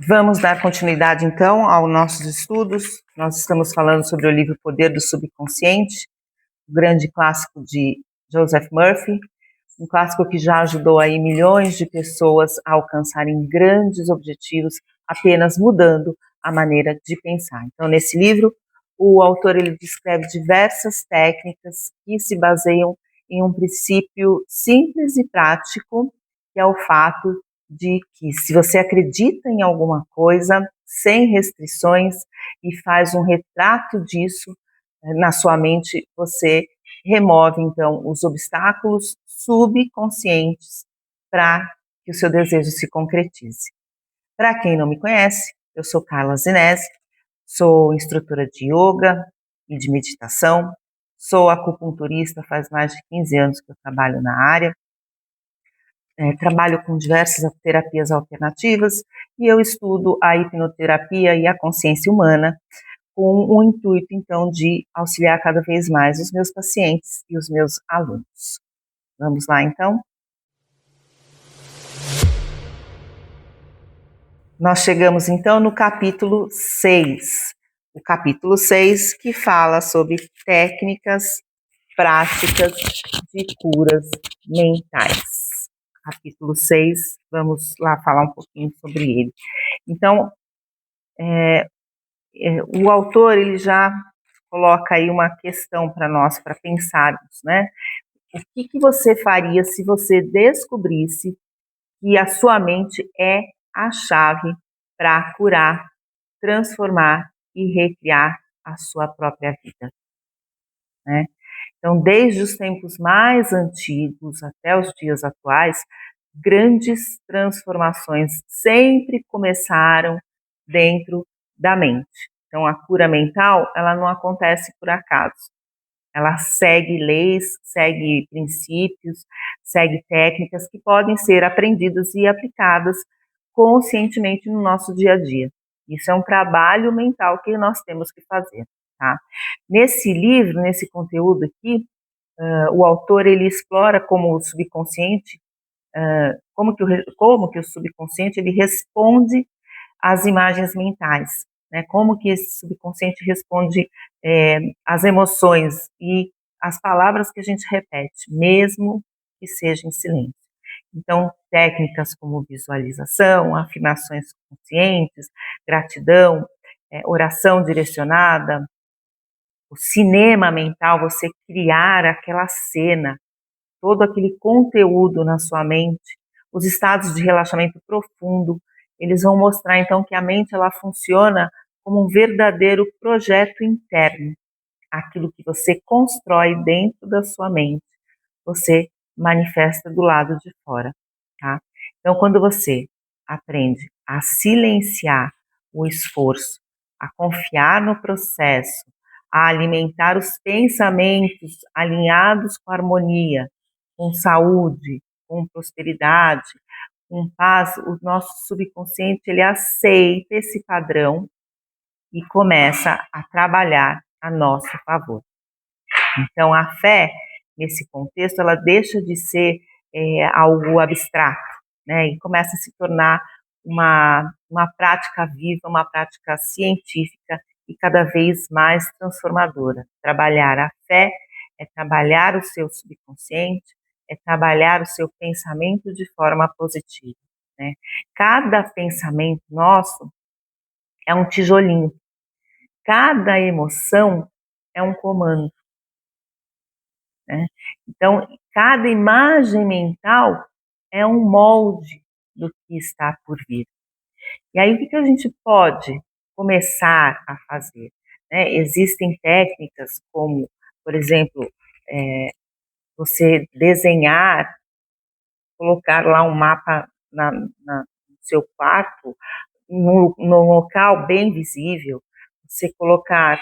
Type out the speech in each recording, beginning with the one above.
Vamos dar continuidade, então, aos nossos estudos. Nós estamos falando sobre o livro Poder do Subconsciente, o grande clássico de Joseph Murphy, um clássico que já ajudou aí milhões de pessoas a alcançarem grandes objetivos, apenas mudando a maneira de pensar. Então, nesse livro, o autor ele descreve diversas técnicas que se baseiam em um princípio simples e prático, que é o fato de que se você acredita em alguma coisa, sem restrições, e faz um retrato disso na sua mente, você remove, então, os obstáculos subconscientes para que o seu desejo se concretize. Para quem não me conhece, eu sou Carla Zinesi, sou instrutora de yoga e de meditação, sou acupunturista, faz mais de 15 anos que eu trabalho na área, trabalho com diversas terapias alternativas e eu estudo a hipnoterapia e a consciência humana com o intuito, então, de auxiliar cada vez mais os meus pacientes e os meus alunos. Vamos lá, então? Nós chegamos, então, no capítulo 6. O capítulo 6 que fala sobre técnicas práticas de curas mentais. Capítulo 6, vamos lá falar um pouquinho sobre ele. Então, o autor ele já coloca aí uma questão para nós, para pensarmos, né? O que você faria se você descobrisse que a sua mente é a chave para curar, transformar e recriar a sua própria vida, né? Então, desde os tempos mais antigos até os dias atuais, grandes transformações sempre começaram dentro da mente. Então, a cura mental, ela não acontece por acaso. Ela segue leis, segue princípios, segue técnicas que podem ser aprendidas e aplicadas conscientemente no nosso dia a dia. Isso é um trabalho mental que nós temos que fazer, tá? Nesse livro, nesse conteúdo aqui, o autor ele explora como o subconsciente, como que o subconsciente ele responde às imagens mentais, né? Como que esse subconsciente responde às emoções e às palavras que a gente repete, mesmo que seja em silêncio. Então, técnicas como visualização, afirmações conscientes, gratidão, oração direcionada, o cinema mental, você criar aquela cena, todo aquele conteúdo na sua mente, os estados de relaxamento profundo, eles vão mostrar então que a mente ela funciona como um verdadeiro projeto interno. Aquilo que você constrói dentro da sua mente, você manifesta do lado de fora, tá? Então, quando você aprende a silenciar o esforço, a confiar no processo, a alimentar os pensamentos alinhados com harmonia, com saúde, com prosperidade, com paz, o nosso subconsciente ele aceita esse padrão e começa a trabalhar a nosso favor. Então, a fé, nesse contexto, ela deixa de ser algo abstrato, né, e começa a se tornar uma prática viva, uma prática científica e cada vez mais transformadora. Trabalhar a fé é trabalhar o seu subconsciente, é trabalhar o seu pensamento de forma positiva, né? Cada pensamento nosso é um tijolinho, cada emoção é um comando, né? Então, cada imagem mental é um molde do que está por vir. E aí, o que a gente pode começar a fazer, né? Existem técnicas como, por exemplo, você desenhar, colocar lá um mapa no seu quarto, num local bem visível, você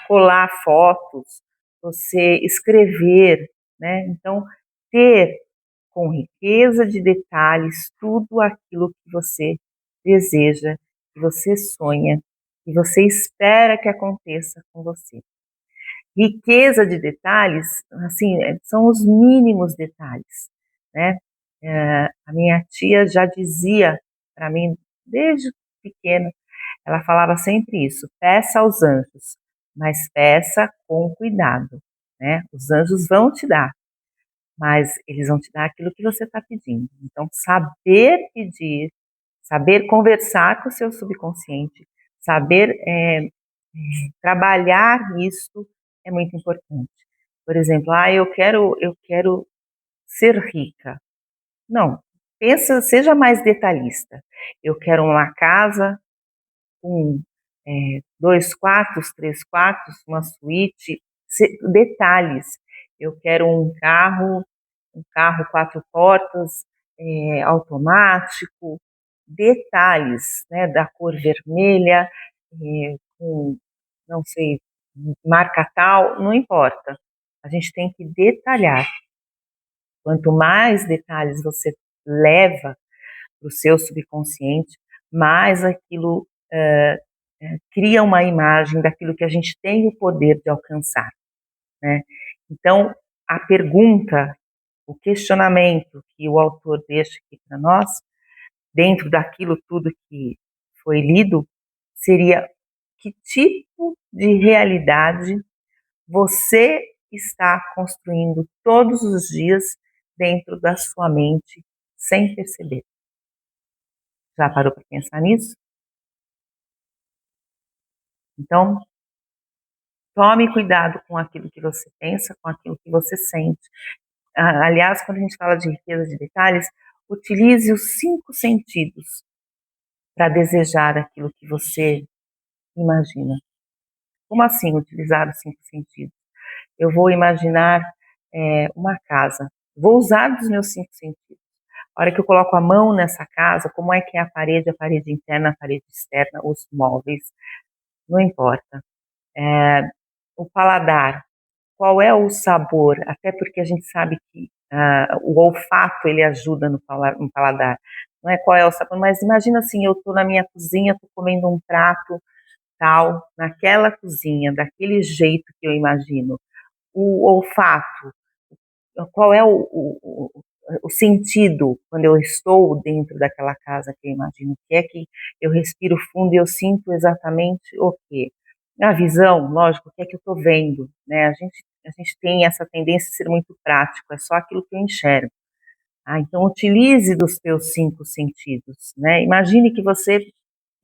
colar fotos, você escrever, né? Então, ter com riqueza de detalhes tudo aquilo que você deseja, que você sonha, que você espera que aconteça com você. Riqueza de detalhes, assim, são os mínimos detalhes, né? A minha tia já dizia para mim, desde pequena, ela falava sempre isso: peça aos anjos, mas peça com cuidado, né? Os anjos vão te dar, mas eles vão te dar aquilo que você está pedindo. Então, saber pedir, saber conversar com o seu subconsciente, saber trabalhar isso é muito importante. Por exemplo, eu quero ser rica. Não, pensa, seja mais detalhista. Eu quero uma casa com 2 quartos, 3 quartos, uma suíte, detalhes. Eu quero um carro 4 portas, automático, detalhes, né, da cor vermelha, com, não sei, marca tal, não importa. A gente tem que detalhar. Quanto mais detalhes você leva para o seu subconsciente, mais aquilo cria uma imagem daquilo que a gente tem o poder de alcançar, né? Então, a pergunta, o questionamento que o autor deixa aqui para nós, dentro daquilo tudo que foi lido, seria: que tipo de realidade você está construindo todos os dias dentro da sua mente sem perceber? Já parou para pensar nisso? Então, tome cuidado com aquilo que você pensa, com aquilo que você sente. Aliás, quando a gente fala de riqueza de detalhes, utilize os 5 sentidos para desejar aquilo que você imagina. Como assim utilizar os 5 sentidos? Eu vou imaginar uma casa. Vou usar dos meus 5 sentidos. A hora que eu coloco a mão nessa casa, como é que é a parede interna, a parede externa, os móveis, não importa. O paladar, qual é o sabor? Até porque a gente sabe que o olfato ele ajuda no paladar. Não é qual é o sabor, mas imagina assim, eu estou na minha cozinha, estou comendo um prato tal, naquela cozinha, daquele jeito que eu imagino. O olfato, qual é o sentido quando eu estou dentro daquela casa que eu imagino? O que é que eu respiro fundo e eu sinto exatamente o quê? A visão, lógico, o que é que eu estou vendo, né? A gente tem essa tendência a ser muito prático, é só aquilo que eu enxergo. Então utilize dos teus 5 sentidos, né? Imagine que você,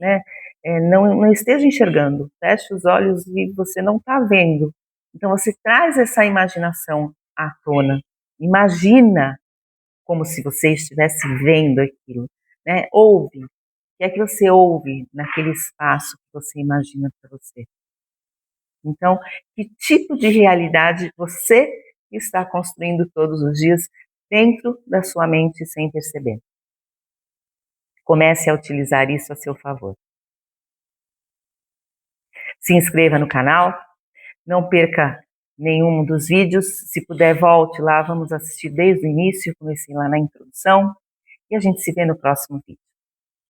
né, não esteja enxergando, feche os olhos e você não está vendo. Então você traz essa imaginação à tona. Imagina como se você estivesse vendo aquilo, né? Ouve. O que é que você ouve naquele espaço que você imagina para você? Então, que tipo de realidade você está construindo todos os dias dentro da sua mente sem perceber? Comece a utilizar isso a seu favor. Se inscreva no canal, não perca nenhum dos vídeos. Se puder, volte lá, vamos assistir desde o início, comecei lá na introdução, e a gente se vê no próximo vídeo.